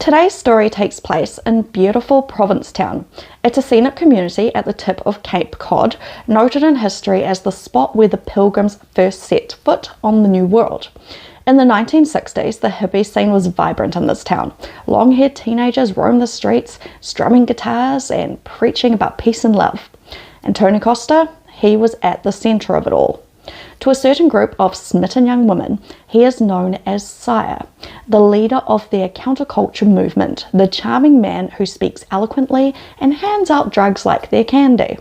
Today's story takes place in beautiful Provincetown. It's a scenic community at the tip of Cape Cod, noted in history as the spot where the pilgrims first set foot on the New World. In the 1960s, the hippie scene was vibrant in this town. Long-haired teenagers roamed the streets, strumming guitars and preaching about peace and love. And Tony Costa, he was at the centre of it all. To a certain group of smitten young women, he is known as Sire, the leader of their counterculture movement, the charming man who speaks eloquently and hands out drugs like they're candy.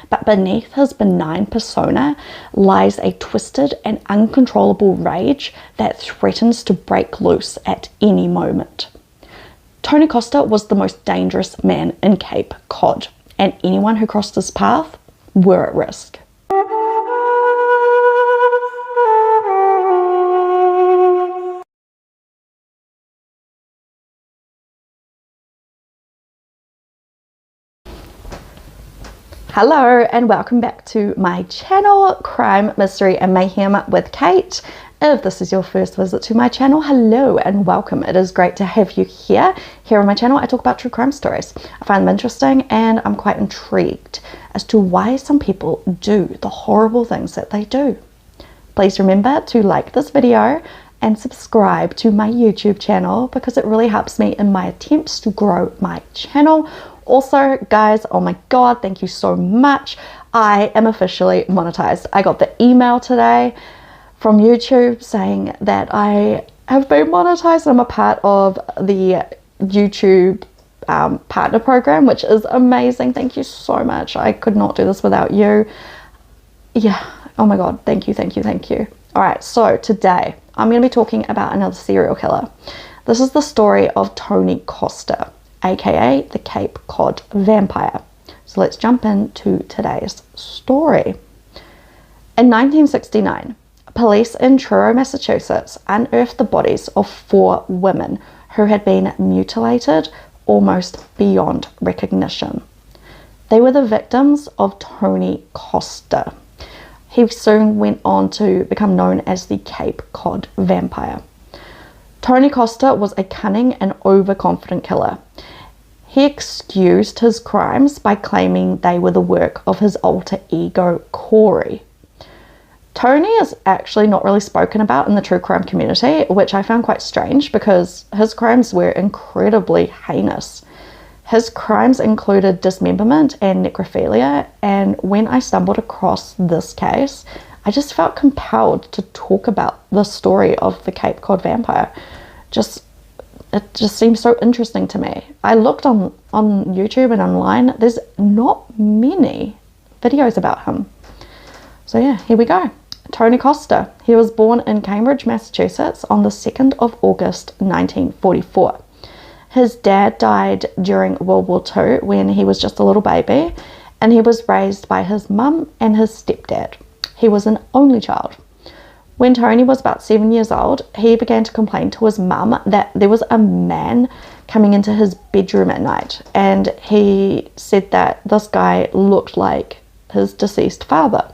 But beneath his benign persona lies a twisted and uncontrollable rage that threatens to break loose at any moment. Tony Costa was the most dangerous man in Cape Cod, and anyone who crossed his path were at risk. Hello and welcome back to my channel, Crime, Mystery and Mayhem with Kate. If this is your first visit to my channel, hello and welcome. It is great to have you here. Here on my channel I talk about true crime stories. I find them interesting and I'm quite intrigued as to why some people do the horrible things that they do. Please remember to like this video and subscribe to my YouTube channel because it really helps me in my attempts to grow my channel. Also, guys, oh my god, thank you so much. I am officially monetized. I got the email today from YouTube saying that I have been monetized. I'm a part of the YouTube partner program, which is amazing. Thank you so much. I could not do this without you. Yeah, oh my god, thank you, thank you, thank you. All right, so today I'm going to be talking about another serial killer. This is the story of Tony Costa, aka the Cape Cod Vampire. So let's jump into today's story. In 1969, police in Truro, Massachusetts unearthed the bodies of 4 women who had been mutilated almost beyond recognition. They were the victims of Tony Costa. He soon went on to become known as the Cape Cod Vampire. Tony Costa was a cunning and overconfident killer. He excused his crimes by claiming they were the work of his alter ego, Corey. Tony is actually not really spoken about in the true crime community, which I found quite strange because his crimes were incredibly heinous. His crimes included dismemberment and necrophilia, and when I stumbled across this case, I just felt compelled to talk about the story of the Cape Cod Vampire. It just seems so interesting to me. I looked on YouTube and online. There's not many videos about him. So yeah, here we go. Tony Costa. He was born in Cambridge, Massachusetts on the 2nd of August 1944. His dad died during World War II when he was just a little baby, and he was raised by his mum and his stepdad. He was an only child. When Tony was about 7 years old, he began to complain to his mum that there was a man coming into his bedroom at night, and he said that this guy looked like his deceased father.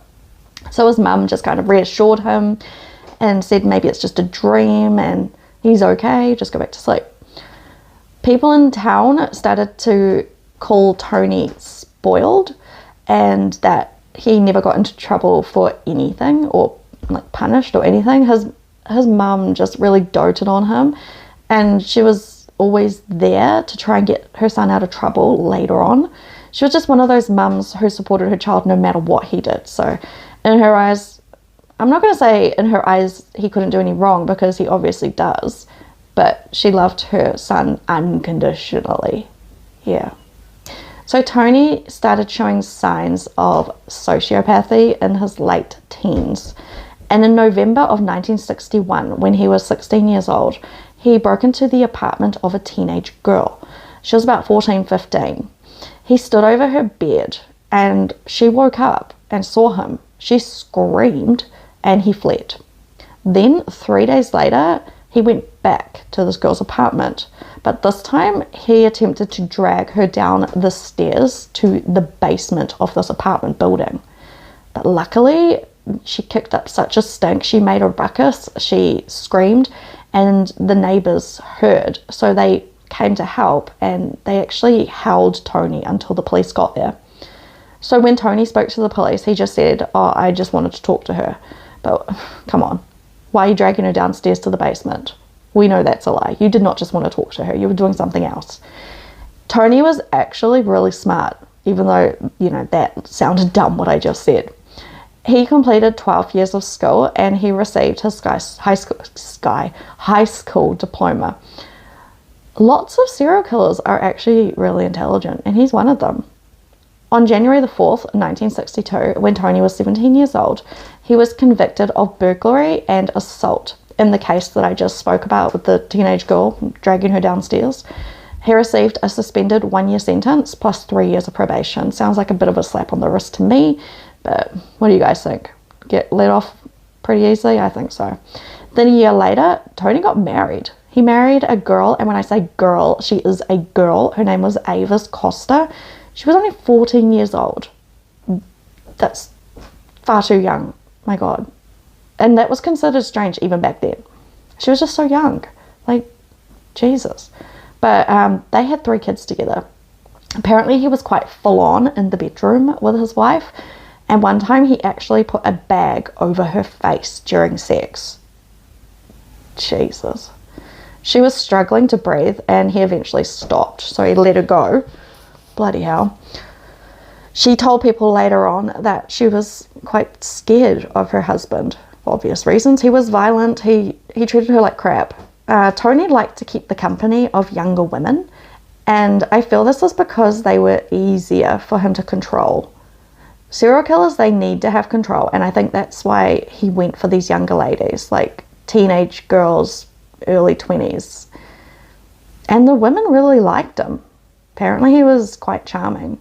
So his mum just kind of reassured him and said maybe it's just a dream and he's okay, just go back to sleep. People in town started to call Tony spoiled and that he never got into trouble for anything or like punished or anything. His mum just really doted on him, and she was always there to try and get her son out of trouble later on. She was just one of those mums who supported her child no matter what he did. So in her eyes, I'm not going to say in her eyes he couldn't do any wrong because he obviously does, but she loved her son unconditionally. Yeah. So Tony started showing signs of sociopathy in his late teens. And in November of 1961, when he was 16 years old, he broke into the apartment of a teenage girl. She was about 14, 15. He stood over her bed and she woke up and saw him. She screamed and he fled. Then 3 days later, he went back to this girl's apartment, but this time he attempted to drag her down the stairs to the basement of this apartment building. But luckily, she kicked up such a stink, she made a ruckus, she screamed, and the neighbors heard. So they came to help, and they actually held Tony until the police got there. So when Tony spoke to the police, he just said, "Oh, I just wanted to talk to her." But come on, why are you dragging her downstairs to the basement? We know that's a lie. You did not just want to talk to her. You were doing something else. Tony was actually really smart, even though, you know, that sounded dumb what I just said. He completed 12 years of school, and he received his high school diploma. Lots of serial killers are actually really intelligent, and he's one of them. On January the 4th, 1962, when Tony was 17 years old, he was convicted of burglary and assault in the case that I just spoke about with the teenage girl dragging her downstairs. He received a suspended 1-year sentence plus 3 years of probation. Sounds like a bit of a slap on the wrist to me, but what do you guys think? Get let off pretty easily? I think so. Then a year later, Tony got married. He married a girl, and when I say girl, she is a girl. Her name was Avis Costa. She was only 14 years old. That's far too young. My God. And that was considered strange even back then. She was just so young. Like, Jesus. But they had 3 kids together. Apparently he was quite full on in the bedroom with his wife. And one time he actually put a bag over her face during sex. Jesus. She was struggling to breathe, and he eventually stopped. So he let her go. Bloody hell. She told people later on that she was quite scared of her husband, for obvious reasons. He was violent. He treated her like crap. Tony liked to keep the company of younger women, and I feel this is because they were easier for him to control. Serial killers, they need to have control, and I think that's why he went for these younger ladies, like teenage girls, early 20s. And the women really liked him. Apparently he was quite charming.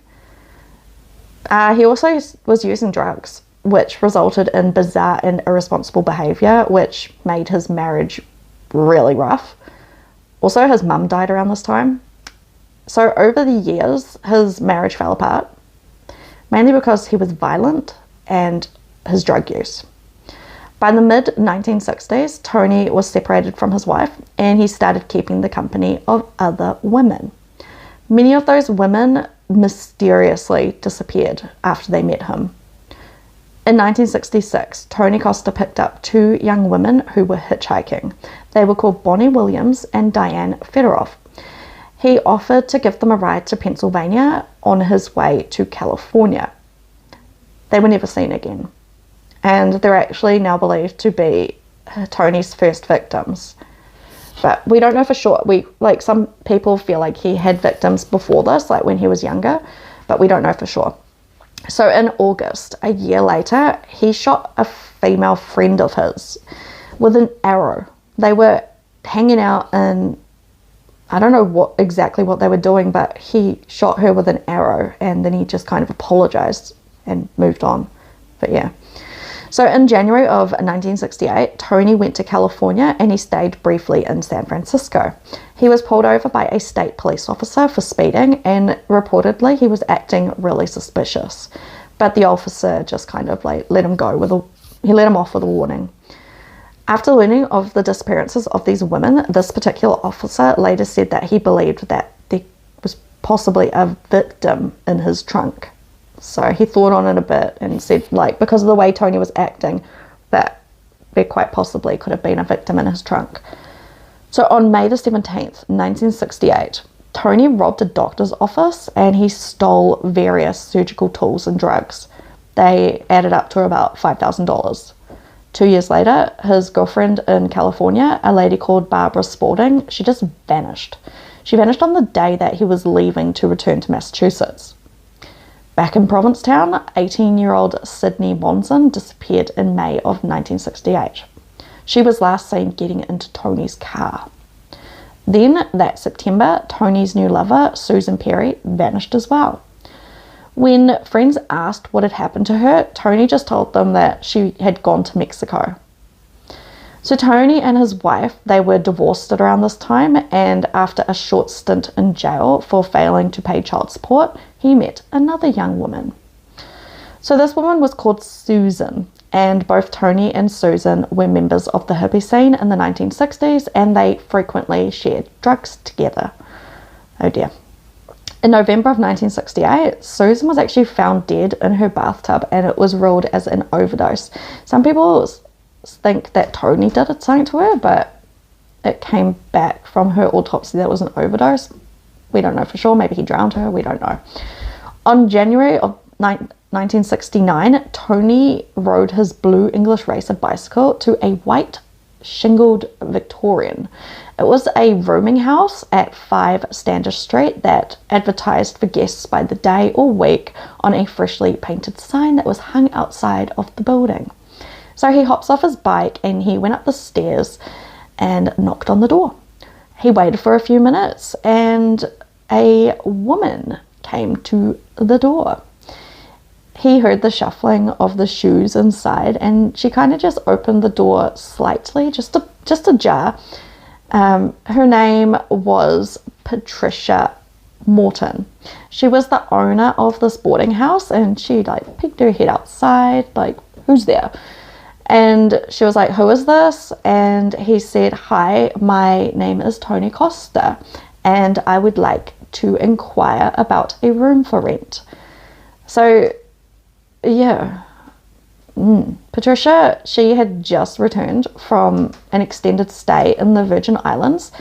He also was using drugs, which resulted in bizarre and irresponsible behaviour, which made his marriage really rough. Also, his mum died around this time. So over the years, his marriage fell apart, mainly because he was violent and his drug use. By the mid-1960s, Tony was separated from his wife, and he started keeping the company of other women. Many of those women mysteriously disappeared after they met him. In 1966, Tony Costa picked up 2 young women who were hitchhiking. They were called Bonnie Williams and Diane Fedoroff. He offered to give them a ride to Pennsylvania on his way to California. They were never seen again, and they're actually now believed to be Tony's first victims. But we don't know for sure. Some people feel like he had victims before this, like when he was younger, but we don't know for sure. So in August, a year later, he shot a female friend of his with an arrow. They were hanging out, and I don't know exactly what they were doing, but he shot her with an arrow, and then he just kind of apologized and moved on. But yeah. So in January of 1968, Tony went to California, and he stayed briefly in San Francisco. He was pulled over by a state police officer for speeding, and reportedly he was acting really suspicious. But the officer just kind of let him go he let him off with a warning. After learning of the disappearances of these women, this particular officer later said that he believed that there was possibly a victim in his trunk. So he thought on it a bit and said, because of the way Tony was acting, that there quite possibly could have been a victim in his trunk. So on May the 17th, 1968, Tony robbed a doctor's office, and he stole various surgical tools and drugs. They added up to about $5,000. 2 years later, his girlfriend in California, a lady called Barbara Spaulding, she just vanished. She vanished on the day that he was leaving to return to Massachusetts. Back in Provincetown, 18-year-old Sydney Monson disappeared in May of 1968. She was last seen getting into Tony's car. Then, that September, Tony's new lover, Susan Perry, vanished as well. When friends asked what had happened to her, Tony just told them that she had gone to Mexico. So Tony and his wife, they were divorced at around this time, and after a short stint in jail for failing to pay child support, he met another young woman. So this woman was called Susan, and both Tony and Susan were members of the hippie scene in the 1960s, and they frequently shared drugs together. Oh dear. In November of 1968, Susan was actually found dead in her bathtub, and it was ruled as an overdose. Some people think that Tony did something to her, but it came back from her autopsy that it was an overdose. We don't know for sure. Maybe he drowned her. We don't know. On January of 1969, Tony rode his blue English racer bicycle to a white shingled Victorian. It was a rooming house at 5 Standish Street that advertised for guests by the day or week on a freshly painted sign that was hung outside of the building. So he hops off his bike and he went up the stairs and knocked on the door. He waited for a few minutes and a woman came to the door. He heard the shuffling of the shoes inside, and she kind of just opened the door slightly, just ajar. Her name was Patricia Morton. She was the owner of this boarding house, and she peeked her head outside, who's there? And she was like, who is this? And he said, hi, my name is Tony Costa, and I would like to inquire about a room for rent. So yeah, Patricia, she had just returned from an extended stay in the Virgin Islands,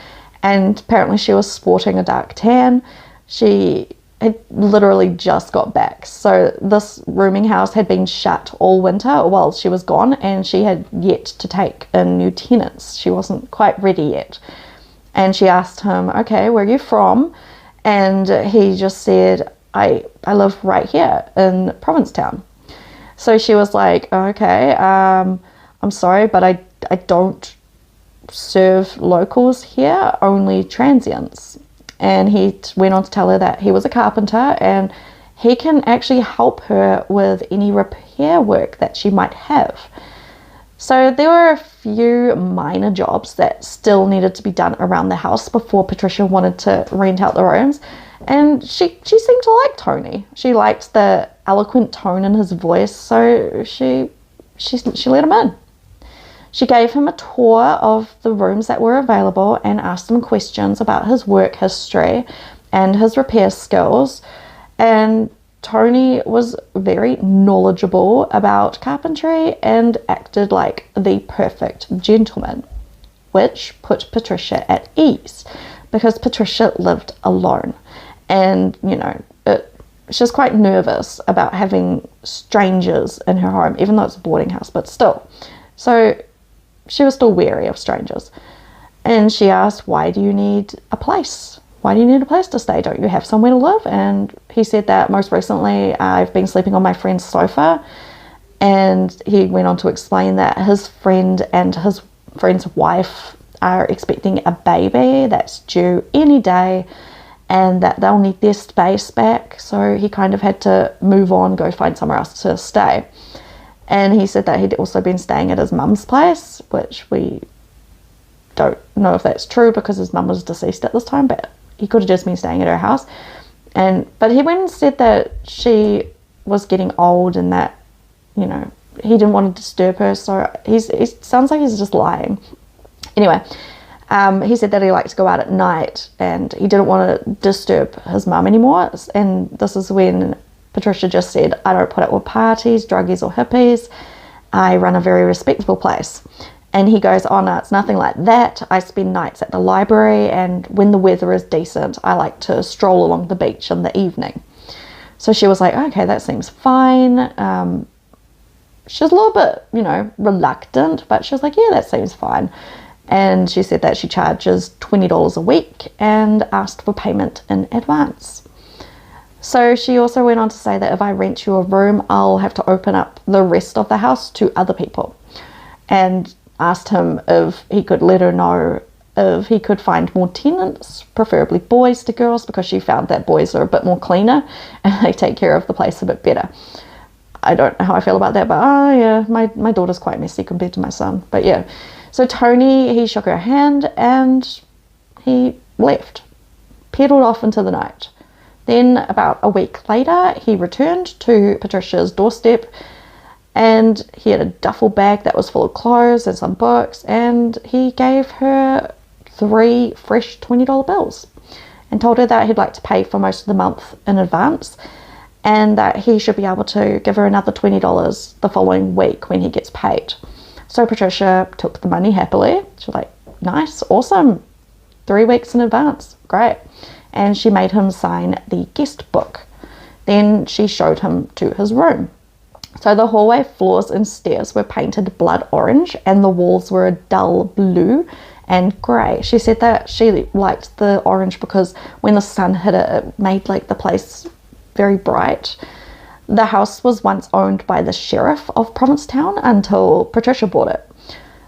and apparently she was sporting a dark tan. She had literally just got back. So this rooming house had been shut all winter while she was gone, and she had yet to take in new tenants. She wasn't quite ready yet. And she asked him, okay, where are you from? And he just said, I live right here in Provincetown. So she was like, okay, I'm sorry, but I don't serve locals here, only transients. And he went on to tell her that he was a carpenter and he can actually help her with any repair work that she might have. So there were a few minor jobs that still needed to be done around the house before Patricia wanted to rent out the rooms. And she seemed to like Tony. She liked the eloquent tone in his voice, so she let him in. She gave him a tour of the rooms that were available and asked him questions about his work history and his repair skills. And Tony was very knowledgeable about carpentry and acted like the perfect gentleman, which put Patricia at ease because Patricia lived alone. And, she was quite nervous about having strangers in her home, even though it's a boarding house, but still. So she was still wary of strangers. And she asked, why do you need a place? Why do you need a place to stay? Don't you have somewhere to live? And he said that most recently I've been sleeping on my friend's sofa. And he went on to explain that his friend and his friend's wife are expecting a baby that's due any day, and that they'll need their space back. So he kind of had to move on, go find somewhere else to stay. And he said that he'd also been staying at his mum's place, which we don't know if that's true because his mum was deceased at this time, but he could have just been staying at her house. But he went and said that she was getting old and that, he didn't want to disturb her. So he sounds like he's just lying. Anyway, he said that he liked to go out at night and he didn't want to disturb his mum anymore. And this is when Patricia just said, I don't put up with parties, druggies or hippies. I run a very respectable place. And he goes, oh no, it's nothing like that. I spend nights at the library, and when the weather is decent, I like to stroll along the beach in the evening. So she was like, okay, that seems fine. She was a little bit, reluctant, but she was like, yeah, that seems fine. And she said that she charges $20 a week and asked for payment in advance. So she also went on to say that if I rent you a room, I'll have to open up the rest of the house to other people. And asked him if he could let her know if he could find more tenants, preferably boys to girls, because she found that boys are a bit more cleaner and they take care of the place a bit better. I don't know how I feel about that, but yeah, my daughter's quite messy compared to my son. But yeah, so Tony, he shook her hand and he left, pedaled off into the night. Then about a week later, he returned to Patricia's doorstep, and he had a duffel bag that was full of clothes and some books, and he gave her 3 fresh $20 bills. and told her that he'd like to pay for most of the month in advance and that he should be able to give her another $20 the following week when he gets paid. So Patricia took the money happily. She was like, nice, awesome, 3 weeks in advance, great. And she made him sign the guest book. Then she showed him to his room. So the hallway floors and stairs were painted blood orange and the walls were a dull blue and grey. She said that she liked the orange because when the sun hit it, it made like the place very bright. The house was once owned by the sheriff of Provincetown until Patricia bought it.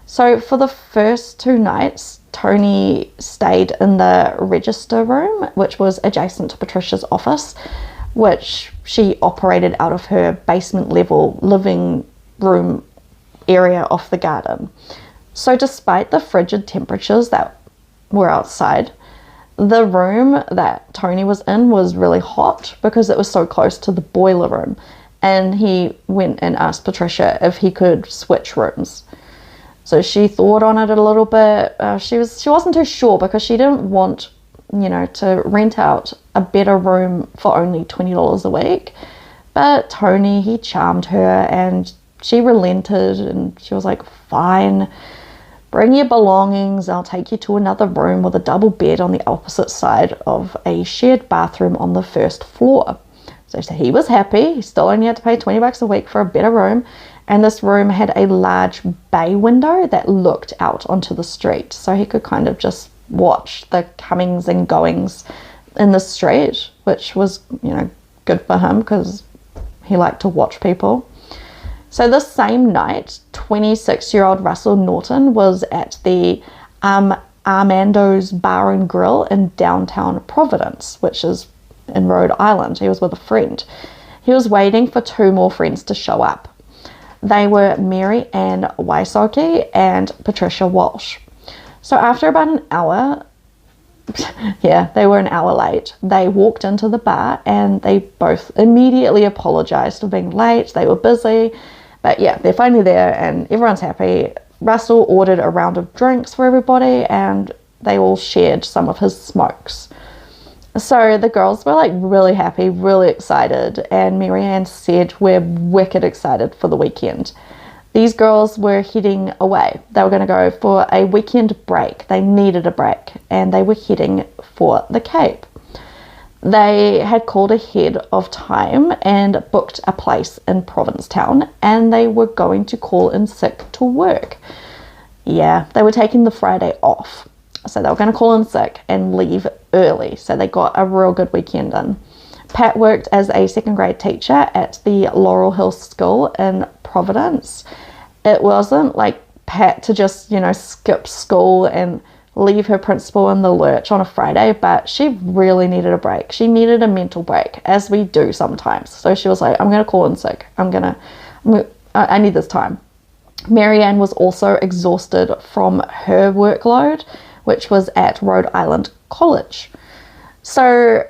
So for the first 2 nights, Tony stayed in the register room, which was adjacent to Patricia's office, which she operated out of her basement level living room area off the garden. So despite the frigid temperatures that were outside, the room that Tony was in was really hot because it was so close to the boiler room. And he went and asked Patricia if he could switch rooms. So she thought on it a little bit. She wasn't too sure because she didn't want, to rent out a better room for only $20 a week. But Tony, he charmed her and she relented and she was like, fine, bring your belongings. I'll take you to another room with a double bed on the opposite side of a shared bathroom on the first floor. So he was happy. He still only had to pay $20 a week for a better room. And this room had a large bay window that looked out onto the street. So he could kind of just watch the comings and goings in the street, which was, good for him because he liked to watch people. So this same night, 26-year-old Russell Norton was at the Armando's Bar and Grill in downtown Providence, which is in Rhode Island. He was with a friend. He was waiting for 2 more friends to show up. They were Mary Ann Wysocki and Patricia Walsh. So after about an hour, they were an hour late, they walked into the bar and they both immediately apologized for being late. They were busy, but they're finally there and everyone's happy. Russell ordered a round of drinks for everybody and they all shared some of his smokes. So the girls were like really happy, really excited, and Marianne said, we're wicked excited for the weekend. These girls were heading away. They were going to go for a weekend break. They needed a break and they were heading for the Cape. They had called ahead of time and booked a place in Provincetown and they were going to call in sick to work. They were taking the Friday off. So they were going to call in sick and leave early. So they got a real good weekend in. Pat worked as a 2nd grade teacher at the Laurel Hill School in Providence. It wasn't like Pat to just, skip school and leave her principal in the lurch on a Friday, but she really needed a break. She needed a mental break, as we do sometimes. So she was like, I'm going to call in sick. I need this time. Marianne was also exhausted from her workload, which was at Rhode Island College. So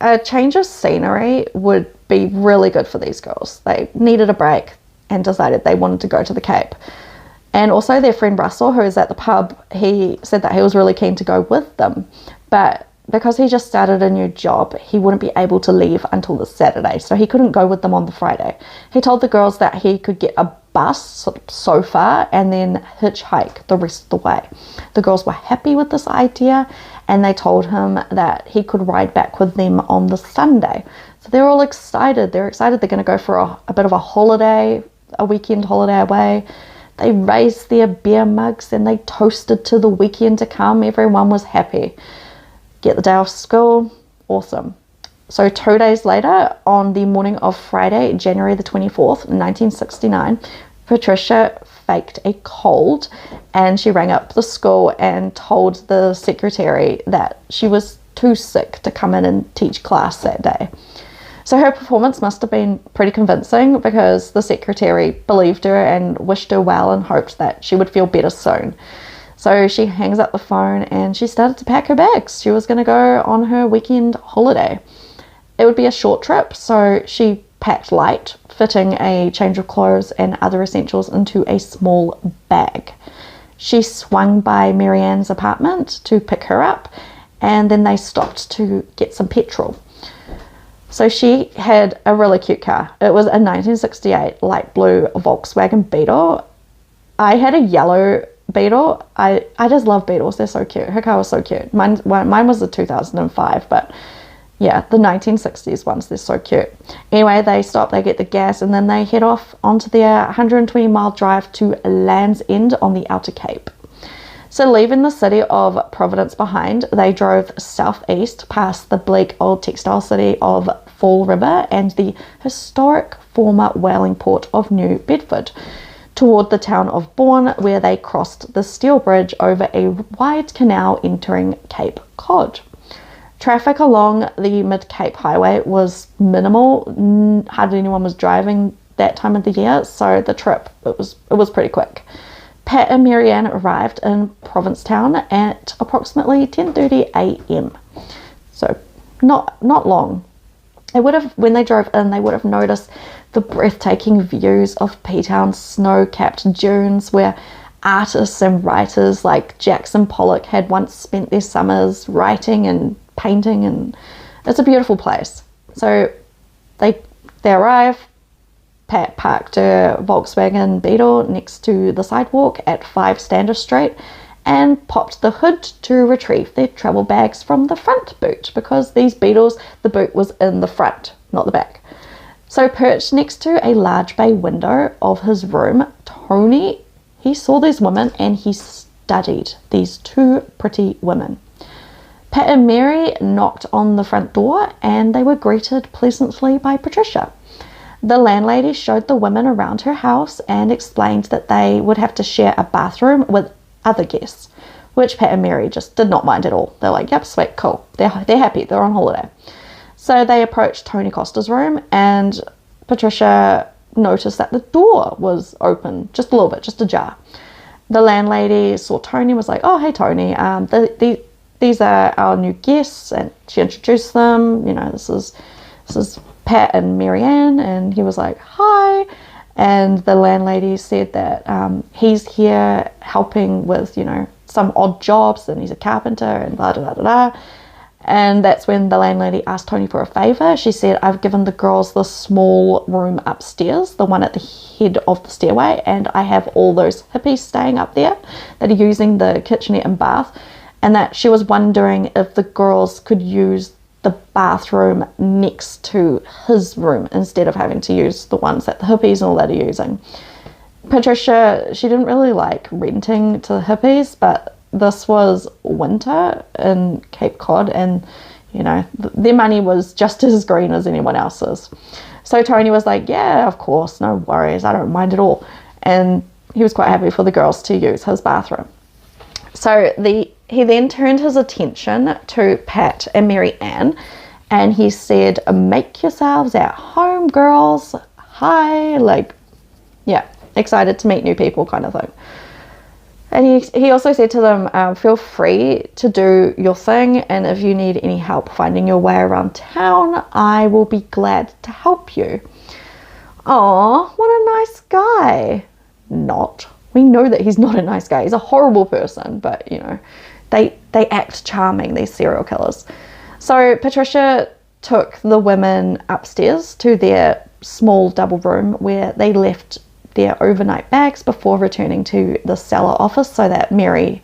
a change of scenery would be really good for these girls. They needed a break and decided they wanted to go to the Cape. And also their friend Russell, who was at the pub, he said that he was really keen to go with them. But because he just started a new job, he wouldn't be able to leave until the Saturday. So he couldn't go with them on the Friday. He told the girls that he could get a bus so far and then hitchhike the rest of the way. The girls were happy with this idea and they told him that he could ride back with them on the Sunday. So they're all excited. They're excited they're going to go for a bit of a holiday, a weekend holiday away. They raised their beer mugs and they toasted to the weekend to come. Everyone was happy. Get the day off school, awesome. So 2 days later, on the morning of Friday, January the 24th, 1969, Patricia faked a cold and she rang up the school and told the secretary that she was too sick to come in and teach class that day. So her performance must have been pretty convincing because the secretary believed her and wished her well and hoped that she would feel better soon. So she hangs up the phone and she started to pack her bags. She was going to go on her weekend holiday. It would be a short trip, so she packed light, fitting a change of clothes and other essentials into a small bag. She swung by Marianne's apartment to pick her up, and then they stopped to get some petrol. So she had a really cute car. It was a 1968 light blue Volkswagen Beetle. I had a yellow Beetle. I just love Beetles. They're so cute. Her car was so cute. Mine was a 2005, but yeah, the 1960s ones, they're so cute. Anyway, they stop, they get the gas, and then they head off onto their 120-mile drive to Land's End on the Outer Cape. So leaving the city of Providence behind, they drove southeast past the bleak old textile city of Fall River and the historic former whaling port of New Bedford toward the town of Bourne, where they crossed the steel bridge over a wide canal entering Cape Cod. Traffic along the Mid-Cape Highway was minimal. Hardly anyone was driving that time of the year, so the trip, it was pretty quick. Pat and Marianne arrived in Provincetown at approximately 10:30 a.m. So not long. When they drove in, they would have noticed the breathtaking views of P-Town's snow-capped dunes, where artists and writers like Jackson Pollock had once spent their summers writing and painting, and it's a beautiful place. So they arrive. Pat parked her Volkswagen Beetle next to the sidewalk at 5 Standish Street and popped the hood to retrieve their travel bags from the front boot, because these Beetles, the boot was in the front, not the back. So perched next to a large bay window of his room, Tony, he saw these women and he studied these two pretty women. Pat and Mary knocked on the front door and they were greeted pleasantly by Patricia. The landlady showed the women around her house and explained that they would have to share a bathroom with other guests, which Pat and Mary just did not mind at all. They're like, yep, sweet, cool. They're happy. They're on holiday. So they approached Tony Costa's room, and Patricia noticed that the door was open just a little bit, just ajar. The landlady saw Tony, was like, oh, hey, Tony, these are our new guests, and she introduced them. You know, this is Pat and Marianne, and he was like, hi. And the landlady said that he's here helping with, you know, some odd jobs, and he's a carpenter, and blah, blah, blah, blah. And that's when the landlady asked Tony for a favor. She said, I've given the girls this small room upstairs, the one at the head of the stairway, and I have all those hippies staying up there that are using the kitchenette and bath, and that she was wondering if the girls could use the bathroom next to his room instead of having to use the ones that the hippies and all that are using. Patricia, she didn't really like renting to the hippies, but this was winter in Cape Cod, and you know, their money was just as green as anyone else's. So Tony was like, yeah, of course, no worries, I don't mind at all. And he was quite happy for the girls to use his bathroom. So he then turned his attention to Pat and Mary Ann, and he said, make yourselves at home, girls. Hi, like, yeah, excited to meet new people kind of thing. And he also said to them, feel free to do your thing, and if you need any help finding your way around town, I will be glad to help you. Aw, what a nice guy. Not. We know that he's not a nice guy. He's a horrible person, but, you know, they act charming, these serial killers. So Patricia took the women upstairs to their small double room where they left their overnight bags before returning to the cellar office so that Mary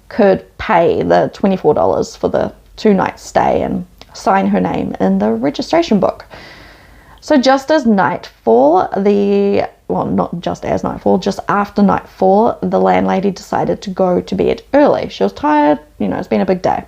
could pay the $24 for the 2-night stay and sign her name in the registration book. So just as nightfall, not just as nightfall, just after nightfall, the landlady decided to go to bed early. She was tired, you know, it's been a big day.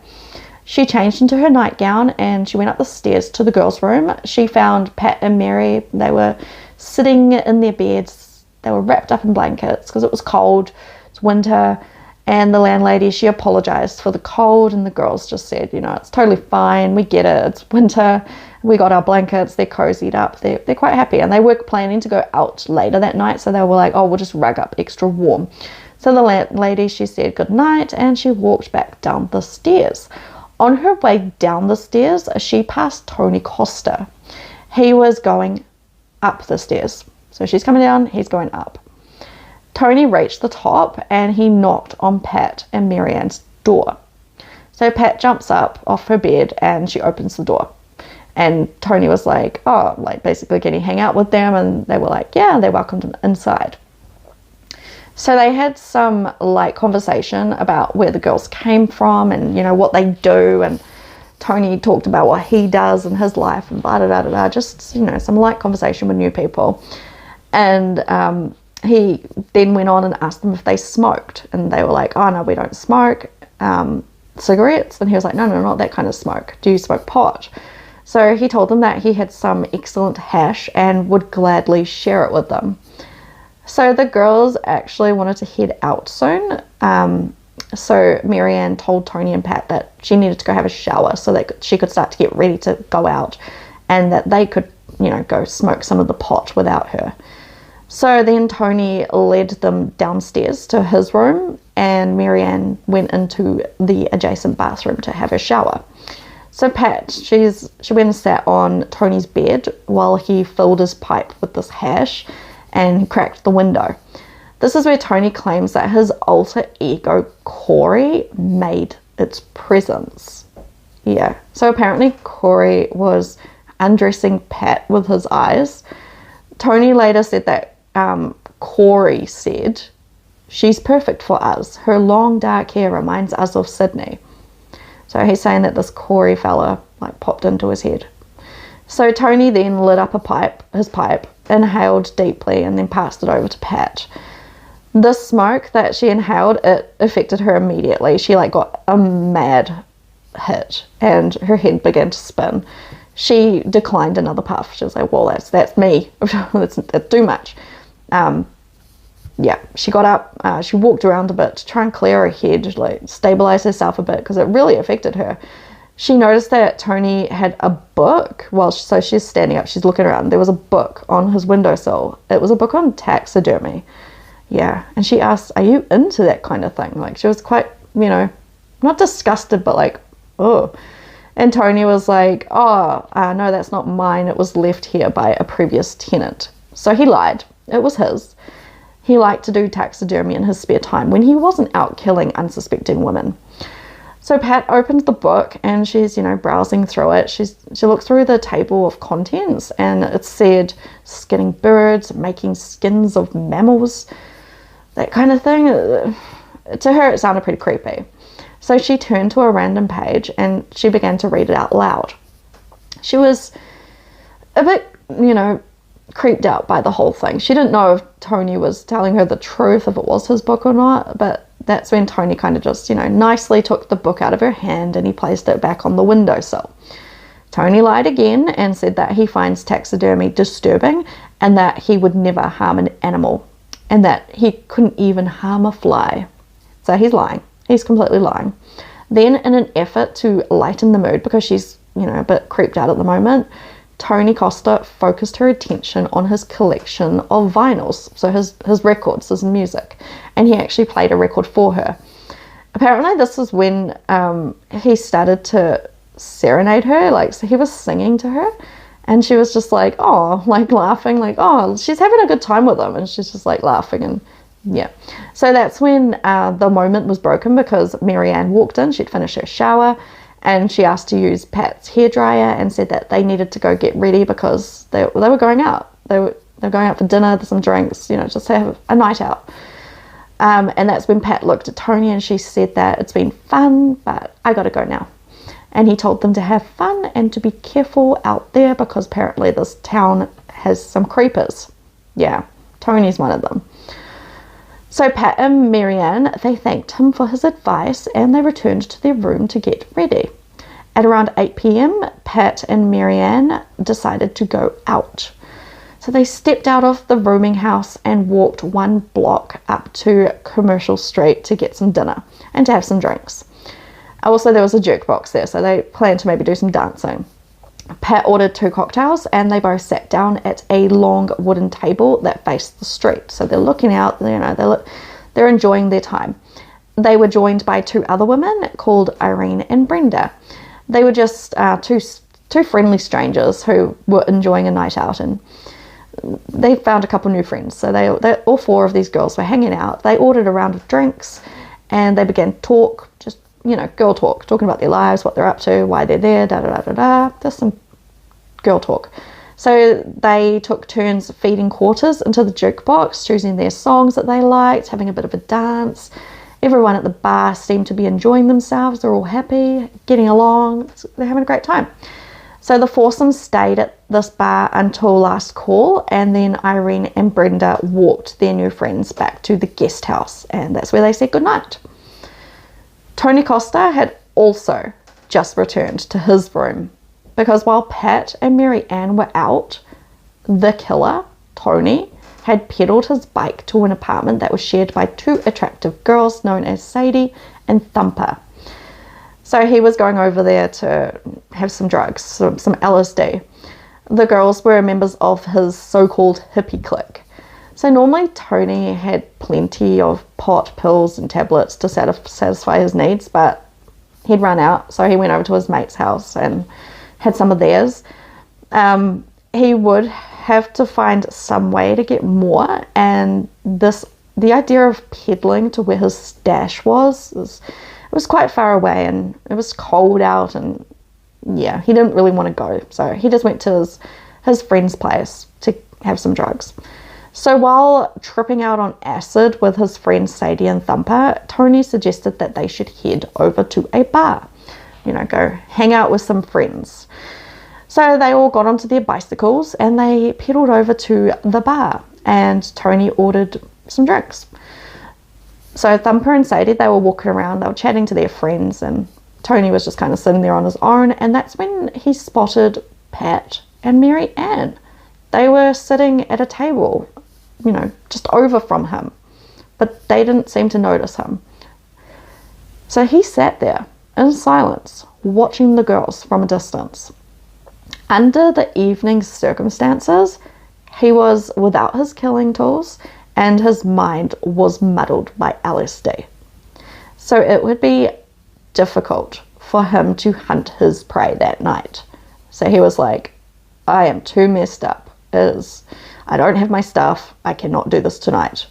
She changed into her nightgown and she went up the stairs to the girls' room. She found Pat and Mary. They were sitting in their beds. They were wrapped up in blankets because it was cold, it's winter. And the landlady, she apologized for the cold, and the girls just said, you know, it's totally fine, we get it, it's winter, we got our blankets, they're cozied up, they're quite happy. And they were planning to go out later that night, so they were like, oh, we'll just rug up extra warm. So the landlady, she said good night, and she walked back down the stairs. On her way down the stairs, she passed Tony Costa. He was going up the stairs. So she's coming down, he's going up. Tony reached the top and he knocked on Pat and Marianne's door. So Pat jumps up off her bed and she opens the door. And Tony was like, oh, like basically can he hang out with them? And they were like, yeah, they welcomed him inside. So they had some light conversation about where the girls came from and, you know, what they do. And Tony talked about what he does in his life and blah, blah, blah, blah. Just, you know, some light conversation with new people. And he then went on and asked them if they smoked. And they were like, oh, no, we don't smoke cigarettes. And he was like, no, not that kind of smoke. Do you smoke pot? So he told them that he had some excellent hash and would gladly share it with them. So the girls actually wanted to head out soon. So Marianne told Tony and Pat that she needed to go have a shower so that she could start to get ready to go out and that they could, you know, go smoke some of the pot without her. So then Tony led them downstairs to his room and Marianne went into the adjacent bathroom to have her shower. So Pat, she went and sat on Tony's bed while he filled his pipe with this hash and cracked the window. This is where Tony claims that his alter ego, Corey, made its presence. Yeah, so apparently Corey was undressing Pat with his eyes. Tony later said that Corey said, she's perfect for us. Her long dark hair reminds us of Sydney. So he's saying that this Corey fella like popped into his head. So Tony then lit up his pipe, inhaled deeply and then passed it over to Pat. The smoke that she inhaled, it affected her immediately. She like got a mad hit and her head began to spin. She declined another puff. She was like, well, that's me. that's too much. Yeah, she got up, she walked around a bit to try and clear her head, like stabilize herself a bit because it really affected her. She noticed that Tony had a book. So she's standing up, she's looking around. There was a book on his windowsill. It was a book on taxidermy. Yeah, and she asked, are you into that kind of thing? Like she was quite, you know, not disgusted, but like, oh. And Tony was like, oh, no, that's not mine. It was left here by a previous tenant. So he lied. It was his. He liked to do taxidermy in his spare time when he wasn't out killing unsuspecting women. So Pat opened the book and she's, you know, browsing through it. She looked through the table of contents and it said skinning birds, making skins of mammals, that kind of thing. To her, it sounded pretty creepy. So she turned to a random page and she began to read it out loud. She was a bit, you know, creeped out by the whole thing. She didn't know if Tony was telling her the truth, if it was his book or not, but that's when Tony kind of just, you know, nicely took the book out of her hand and he placed it back on the windowsill. Tony lied again and said that he finds taxidermy disturbing and that he would never harm an animal and that he couldn't even harm a fly. So he's lying. He's completely lying. Then in an effort to lighten the mood because she's, you know, a bit creeped out at the moment, Tony Costa focused her attention on his collection of vinyls, so his records, his music, and he actually played a record for her. Apparently this is when he started to serenade her, like, so he was singing to her, and she was just like, oh, like laughing, like, oh, she's having a good time with him, and she's just like laughing, and yeah. So that's when the moment was broken because Marianne walked in, she'd finished her shower, and she asked to use Pat's hairdryer and said that they needed to go get ready because they were going out. They were going out for dinner, some drinks, you know, just to have a night out. And that's when Pat looked at Tony and she said that it's been fun, but I got to go now. And he told them to have fun and to be careful out there because apparently this town has some creepers. Yeah, Tony's one of them. So Pat and Marianne, they thanked him for his advice and they returned to their room to get ready. At around 8 p.m, Pat and Marianne decided to go out. So they stepped out of the rooming house and walked 1 block up to Commercial Street to get some dinner and to have some drinks. Also, there was a jukebox there, so they planned to maybe do some dancing. Pat ordered 2 cocktails and they both sat down at a long wooden table that faced the street. So they're looking out, you know, they're enjoying their time. They were joined by 2 other women called Irene and Brenda. They were just two friendly strangers who were enjoying a night out. And they found a couple new friends. So they all four of these girls were hanging out. They ordered a round of drinks and they began to talk, just, girl talk, talking about their lives, what they're up to, why they're there, da-da-da-da-da, just some girl talk. So they took turns feeding quarters into the jukebox, choosing their songs that they liked, having a bit of a dance. Everyone at the bar seemed to be enjoying themselves. They're all happy, getting along. They're having a great time. So the foursome stayed at this bar until last call, and then Irene and Brenda walked their new friends back to the guest house, and that's where they said goodnight. Tony Costa had also just returned to his room, because while Pat and Mary Ann were out, the killer, Tony, had pedaled his bike to an apartment that was shared by two attractive girls known as Sadie and Thumper. So he was going over there to have some drugs, some LSD. The girls were members of his so-called hippie clique. So normally Tony had plenty of pot, pills and tablets to satisfy his needs, but he'd run out, so he went over to his mate's house and had some of theirs. He would have to find some way to get more, and the idea of peddling to where his stash was quite far away, and it was cold out, and yeah, he didn't really want to go, so he just went to his friend's place to have some drugs. So while tripping out on acid with his friends Sadie and Thumper, Tony suggested that they should head over to a bar, go hang out with some friends. So they all got onto their bicycles and they pedaled over to the bar, and Tony ordered some drinks. So Thumper and Sadie, they were walking around, they were chatting to their friends, and Tony was just kind of sitting there on his own, and that's when he spotted Pat and Mary Ann. They were sitting at a table, just over from him, but they didn't seem to notice him. So he sat there in silence, watching the girls from a distance. Under the evening's circumstances, he was without his killing tools, and his mind was muddled by LSD. So it would be difficult for him to hunt his prey that night. So he was like, I am too messed up. I don't have my stuff. I cannot do this tonight.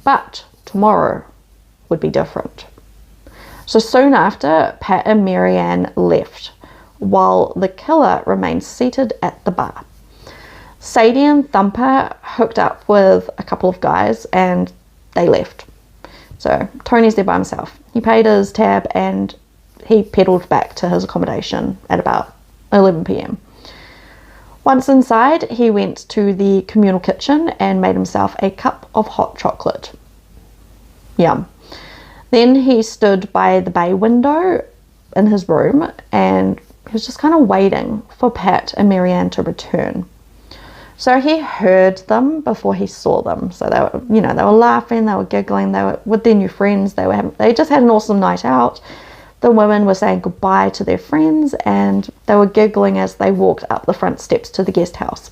But tomorrow would be different. So soon after, Pat and Mary Ann left, while the killer remained seated at the bar. Sadie and Thumper hooked up with a couple of guys and they left. So Tony's there by himself. He paid his tab and he pedaled back to his accommodation at about 11 p.m. Once inside, he went to the communal kitchen and made himself a cup of hot chocolate. Yum. Then he stood by the bay window in his room and he was just kind of waiting for Pat and Mary Ann to return. So he heard them before he saw them. So they were, they were laughing, they were giggling, they were with their new friends, they just had an awesome night out. The women were saying goodbye to their friends and they were giggling as they walked up the front steps to the guest house.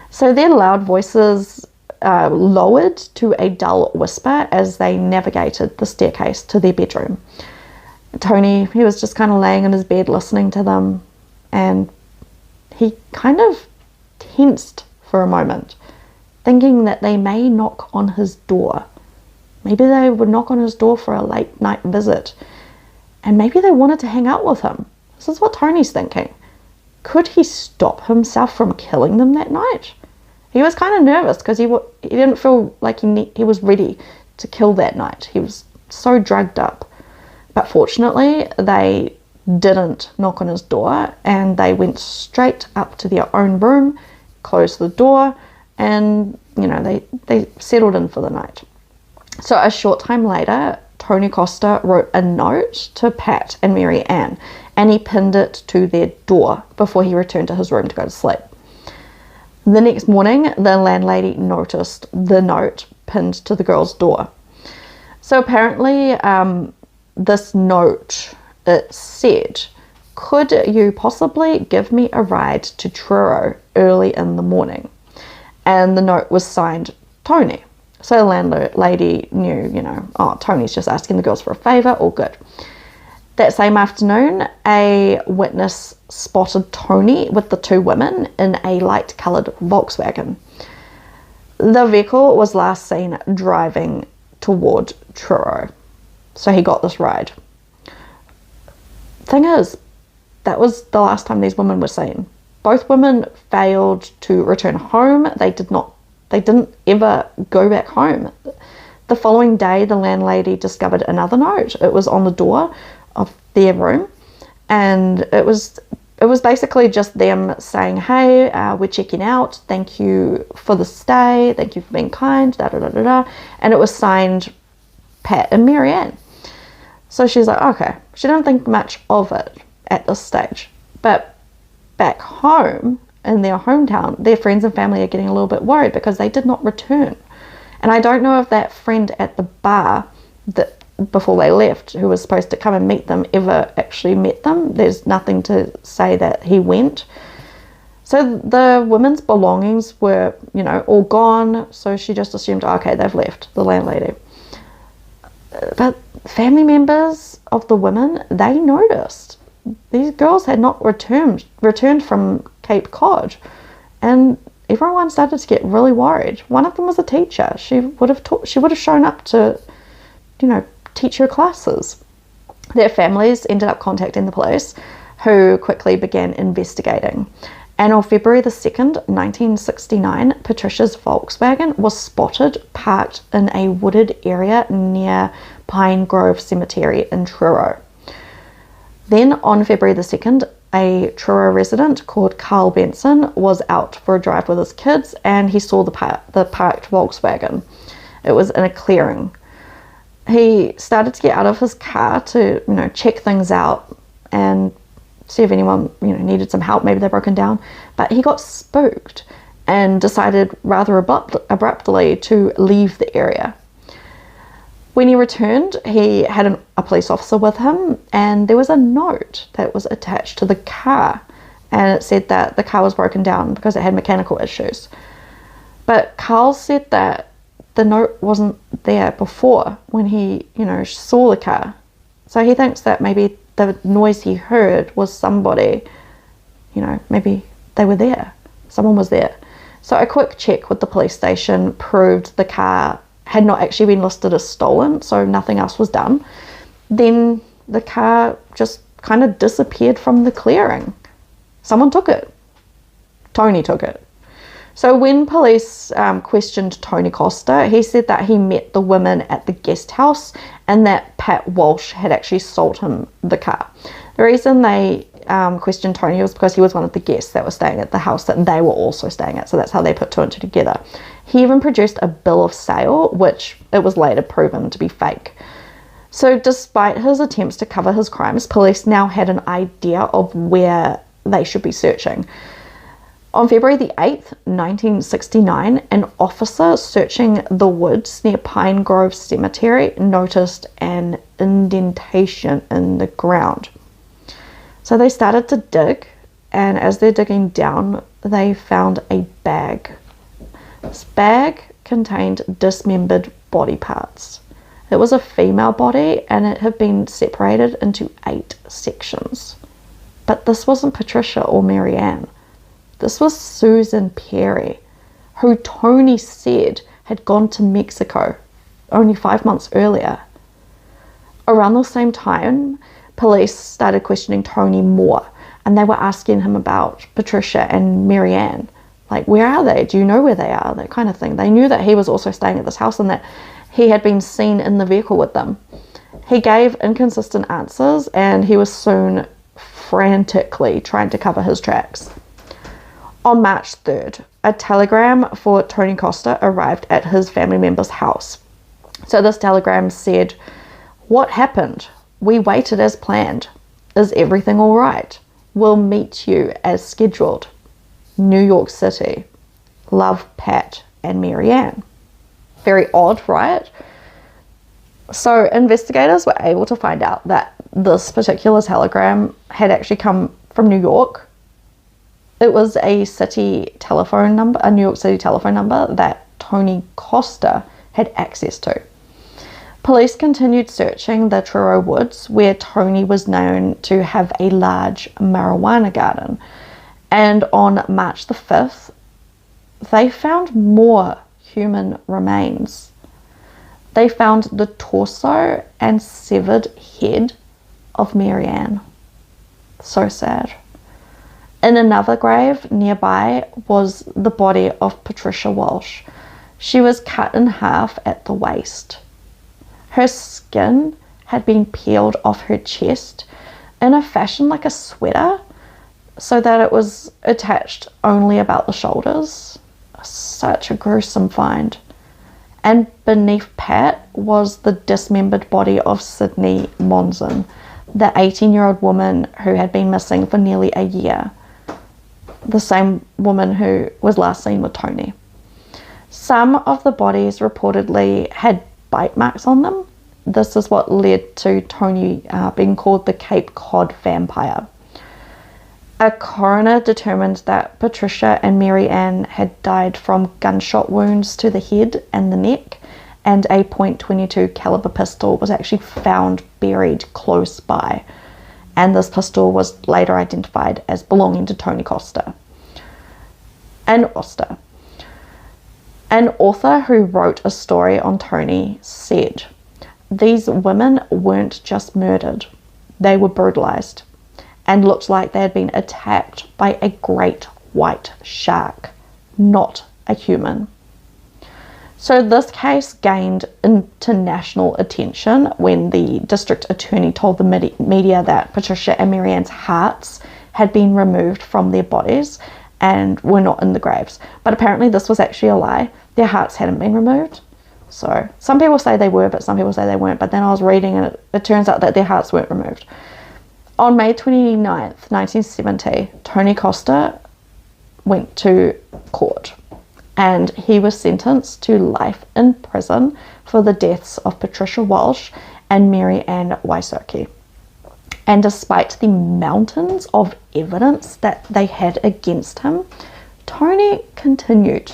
So their loud voices lowered to a dull whisper as they navigated the staircase to their bedroom. Tony, he was just kind of laying in his bed listening to them, and he kind of tensed for a moment, thinking that they may knock on his door. Maybe they would knock on his door for a late night visit, and maybe they wanted to hang out with him. This is what Tony's thinking. Could he stop himself from killing them that night? He was kind of nervous because he didn't feel like he was ready to kill that night. He was so drugged up. But fortunately, they didn't knock on his door and they went straight up to their own room, closed the door, and, they settled in for the night. So a short time later, Tony Costa wrote a note to Pat and Mary Ann and he pinned it to their door before he returned to his room to go to sleep. The next morning, the landlady noticed the note pinned to the girl's door. So apparently, this note, it said, "Could you possibly give me a ride to Truro early in the morning?" And the note was signed Tony. So the landlady knew, Tony's just asking the girls for a favour, all good. That same afternoon, a witness spotted Tony with the two women in a light-coloured Volkswagen. The vehicle was last seen driving toward Truro. So he got this ride. Thing is, that was the last time these women were seen. Both women failed to return home. They didn't ever go back home. The following day, the landlady discovered another note. It was on the door of their room, and it was basically just them saying, hey, we're checking out, thank you for the stay, thank you for being kind, da da da da da. And it was signed Pat and Marianne. So she's like, okay. She didn't think much of it at this stage. But back home in their hometown, their friends and family are getting a little bit worried because they did not return. And I don't know if that friend at the bar that before they left, who was supposed to come and meet them, ever actually met them. There's nothing to say that he went. So the women's belongings were, all gone. So she just assumed, okay, they've left, the landlady. But family members of the women, they noticed these girls had not returned from Cape Cod, and everyone started to get really worried. One of them was a teacher. She would have shown up to, teach her classes. Their families ended up contacting the police, who quickly began investigating. And on February the 2nd, 1969, Patricia's Volkswagen was spotted parked in a wooded area near Pine Grove Cemetery in Truro. Then on February the 2nd, a Truro resident called Carl Benson was out for a drive with his kids, and he saw the parked Volkswagen. It was in a clearing. He started to get out of his car to, check things out and see if anyone, needed some help. Maybe they're broken down. But he got spooked and decided rather abruptly to leave the area. When he returned, he had a police officer with him, and there was a note that was attached to the car, and it said that the car was broken down because it had mechanical issues. But Carl said that the note wasn't there before when he, saw the car. So he thinks that maybe the noise he heard was somebody, maybe they were there. Someone was there. So a quick check with the police station proved the car had not actually been listed as stolen, so nothing else was done. Then the car just kind of disappeared from the clearing. Someone took it. Tony took it. So when police questioned Tony Costa, he said that he met the women at the guest house and that Pat Walsh had actually sold him the car. The reason they questioned Tony was because he was one of the guests that was staying at the house that they were also staying at, so that's how they put two and two together. He even produced a bill of sale, which it was later proven to be fake. So despite his attempts to cover his crimes, police now had an idea of where they should be searching. On February the 8th, 1969, an officer searching the woods near Pine Grove Cemetery noticed an indentation in the ground. So they started to dig, and as they're digging down, they found a bag. This bag contained dismembered body parts. It was a female body, and it had been separated into 8 sections. But this wasn't Patricia or Marianne. This was Susan Perry, who Tony said had gone to Mexico only 5 months earlier. Around the same time, police started questioning Tony more, and they were asking him about Patricia and Marianne. Like, where are they? Do you know where they are? That kind of thing. They knew that he was also staying at this house and that he had been seen in the vehicle with them. He gave inconsistent answers, and he was soon frantically trying to cover his tracks. On March 3rd, a telegram for Tony Costa arrived at his family member's house. So this telegram said, "What happened? We waited as planned. Is everything all right? We'll meet you as scheduled. New York City. Love, Pat and Marianne." Very odd, right? So investigators were able to find out that this particular telegram had actually come from New York. It was a city telephone number, a New York City telephone number that Tony Costa had access to. Police continued searching the Truro woods, where Tony was known to have a large marijuana garden. And on March the 5th, they found more human remains. They found the torso and severed head of Marianne. So sad. In another grave nearby was the body of Patricia Walsh. She was cut in half at the waist. Her skin had been peeled off her chest in a fashion like a sweater, so that it was attached only about the shoulders. Such a gruesome find. And beneath Pat was the dismembered body of Sydney Monson, the 18-year-old woman who had been missing for nearly a year. The same woman who was last seen with Tony. Some of the bodies reportedly had bite marks on them. This is what led to Tony being called the Cape Cod Vampire. A coroner determined that Patricia and Marianne had died from gunshot wounds to the head and the neck, and a .22 caliber pistol was actually found buried close by, and this pistol was later identified as belonging to Tony Costa. An author who wrote a story on Tony said, "These women weren't just murdered, they were brutalized and looked like they had been attacked by a great white shark, not a human." So this case gained international attention when the district attorney told the media that Patricia and Marianne's hearts had been removed from their bodies and were not in the graves. But apparently this was actually a lie. Their hearts hadn't been removed. So some people say they were, but some people say they weren't. But then I was reading and it turns out that their hearts weren't removed. On May 29th, 1970, Tony Costa went to court and he was sentenced to life in prison for the deaths of Patricia Walsh and Marianne Wysocki. And despite the mountains of evidence that they had against him, Tony continued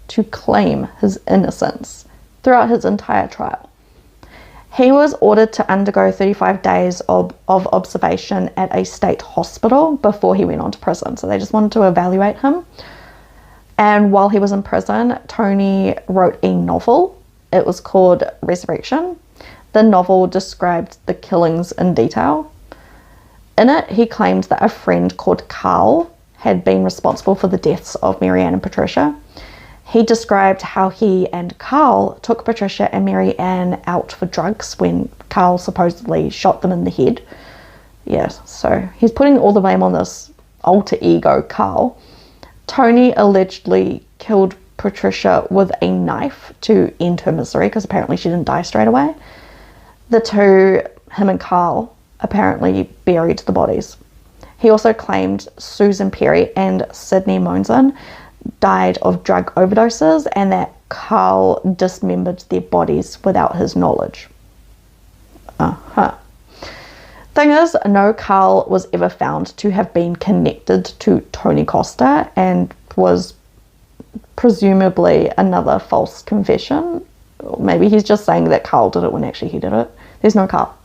to claim his innocence throughout his entire trial. He was ordered to undergo 35 days of observation at a state hospital before he went on to prison. So they just wanted to evaluate him. And while he was in prison, Tony wrote a novel. It was called Resurrection. The novel described the killings in detail. In it, he claimed that a friend called Carl had been responsible for the deaths of Marianne and Patricia. He described how he and Carl took Patricia and Marianne out for drugs when Carl supposedly shot them in the head. Yes, so he's putting all the blame on this alter ego, Carl. Tony allegedly killed Patricia with a knife to end her misery because apparently she didn't die straight away. The two, him and Carl, apparently buried the bodies. He also claimed Susan Perry and Sydney Monson died of drug overdoses and that Carl dismembered their bodies without his knowledge. Thing is, no Carl was ever found to have been connected to Tony Costa and was presumably another false confession. Or maybe he's just saying that Carl did it when actually he did it. There's no Carl.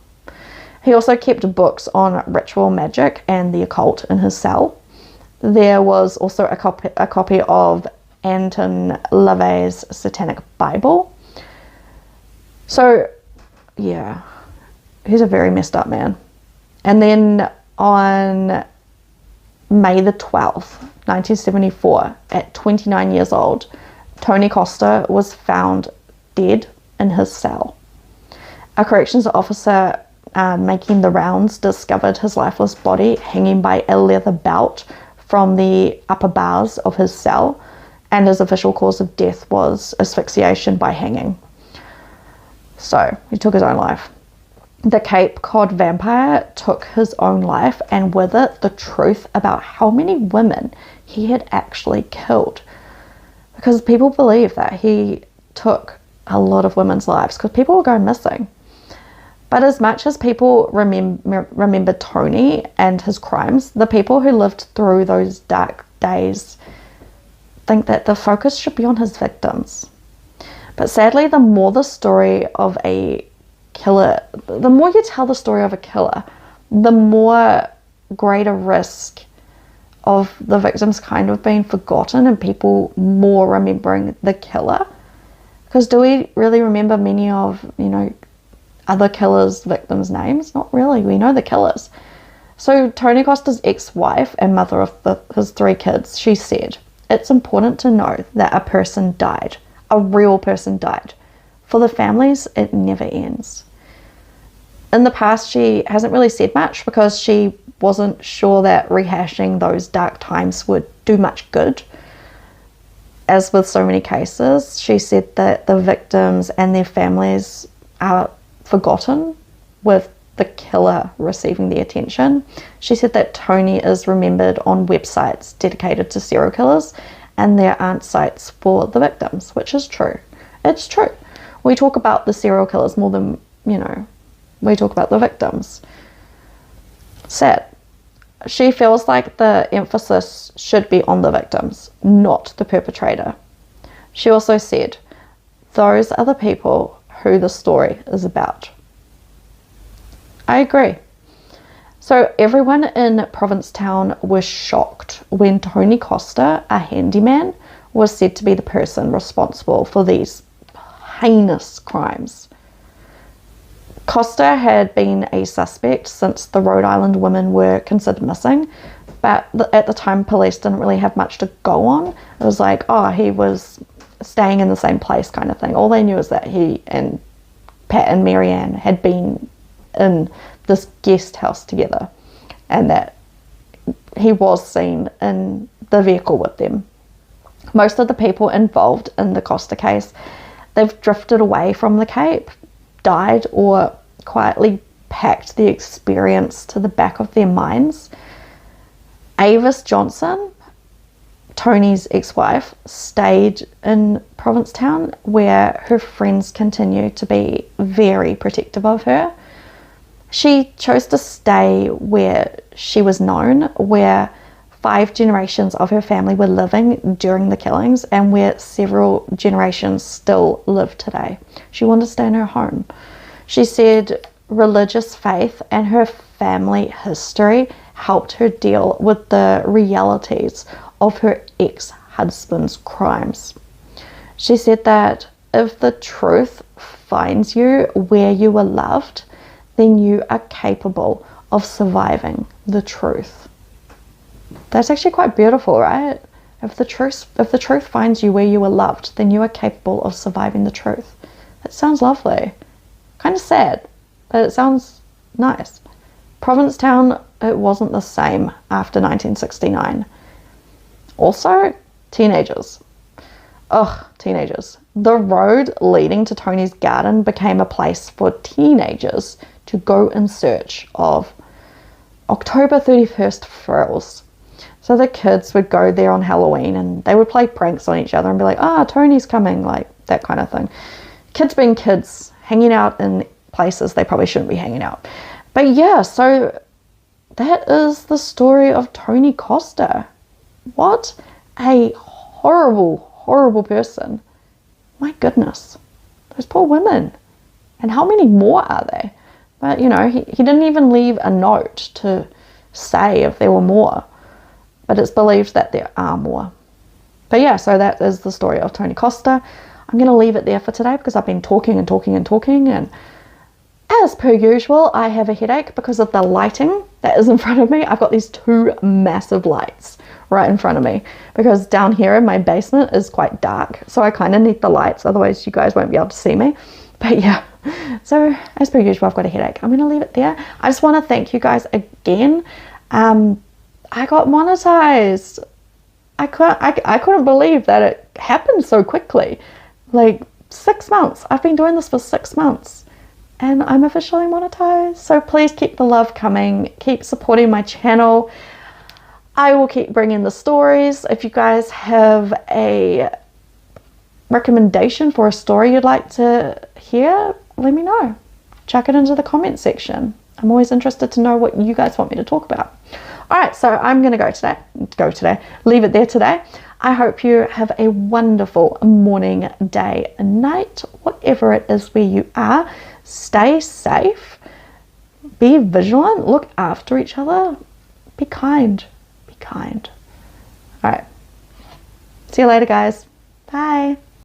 He also kept books on ritual magic and the occult in his cell. There was also a copy of Anton LaVey's Satanic Bible. So, yeah, he's a very messed up man. And then on May the 12th, 1974, at 29 years old, Tony Costa was found dead in his cell. A corrections officer making the rounds discovered his lifeless body hanging by a leather belt from the upper bars of his cell, and his official cause of death was asphyxiation by hanging. So he took his own life. The Cape Cod Vampire took his own life, and with it the truth about how many women he had actually killed, because people believe that he took a lot of women's lives because people were going missing. But as much as people remember Tony and his crimes, the people who lived through those dark days think that the focus should be on his victims. But sadly, the more the story of a killer, the more you tell the story of a killer, the more greater risk of the victims kind of being forgotten and people more remembering the killer Because do we really remember many of, you know, other killers' victims' names? Not really. We know the killers. So Tony Costa's ex-wife and mother of his 3 kids, she said, "It's important to know that a person died. A real person died. For the families, it never ends." In the past, she hasn't really said much because she wasn't sure that rehashing those dark times would do much good. As with so many cases, she said that the victims and their families are forgotten with the killer receiving the attention. She said that Tony is remembered on websites dedicated to serial killers, and there aren't sites for the victims, which is true. It's true. We talk about the serial killers more than, you know, we talk about the victims. Sad. She feels like the emphasis should be on the victims, not the perpetrator. She also said, "Those are the people who the story is about." I agree. So everyone in Provincetown was shocked when Tony Costa, a handyman, was said to be the person responsible for these heinous crimes. Costa had been a suspect since the Rhode Island women were considered missing, but at the time police didn't really have much to go on. It was like, oh, he was staying in the same place kind of thing. All they knew is that he and Pat and Marianne had been in this guest house together, and that he was seen in the vehicle with them. Most of the people involved in the Costa case, they've drifted away from the Cape, died, or quietly packed the experience to the back of their minds. Avis Johnson, Tony's ex-wife, stayed in Provincetown, where her friends continue to be very protective of her. She chose to stay where she was known, where 5 generations of her family were living during the killings, and where several generations still live today. She wanted to stay in her home. She said religious faith and her family history helped her deal with the realities of her ex-husband's crimes. She said that if the truth finds you where you were loved, then you are capable of surviving the truth. That's actually quite beautiful, right? If the truth finds you where you were loved, then you are capable of surviving the truth. That sounds lovely. Kind of sad, but it sounds nice. Provincetown, it wasn't the same after 1969. Also, teenagers. Ugh, teenagers. The road leading to Tony's garden became a place for teenagers to go in search of October 31st thrills. So the kids would go there on Halloween and they would play pranks on each other and be like, ah, Tony's coming, like that kind of thing. Kids being kids, hanging out in places they probably shouldn't be hanging out. But yeah, so that is the story of Tony Costa. What a horrible, horrible person. My goodness, those poor women. And how many more are there? But you know, he didn't even leave a note to say if there were more. But it's believed that there are more. But yeah, so that is the story of Tony Costa. I'm going to leave it there for today because I've been talking and talking and talking, and as per usual, I have a headache because of the lighting that is in front of me. I've got these 2 massive lights right in front of me because down here in my basement is quite dark, so I kind of need the lights, otherwise you guys won't be able to see me. But yeah, so as per usual, I've got a headache. I'm going to leave it there. I just want to thank you guys again. I got monetized. I couldn't believe that it happened so quickly. Like 6 months. I've been doing this for 6 months and I'm officially monetized. So please keep the love coming. Keep supporting my channel. I will keep bringing the stories. If you guys have a recommendation for a story you'd like to hear, let me know. Chuck it into the comment section. I'm always interested to know what you guys want me to talk about. Alright, so I'm going to leave it there today. I hope you have a wonderful morning, day, and night, whatever it is where you are. Stay safe, be vigilant, look after each other, be kind, be kind. Alright, see you later guys, bye.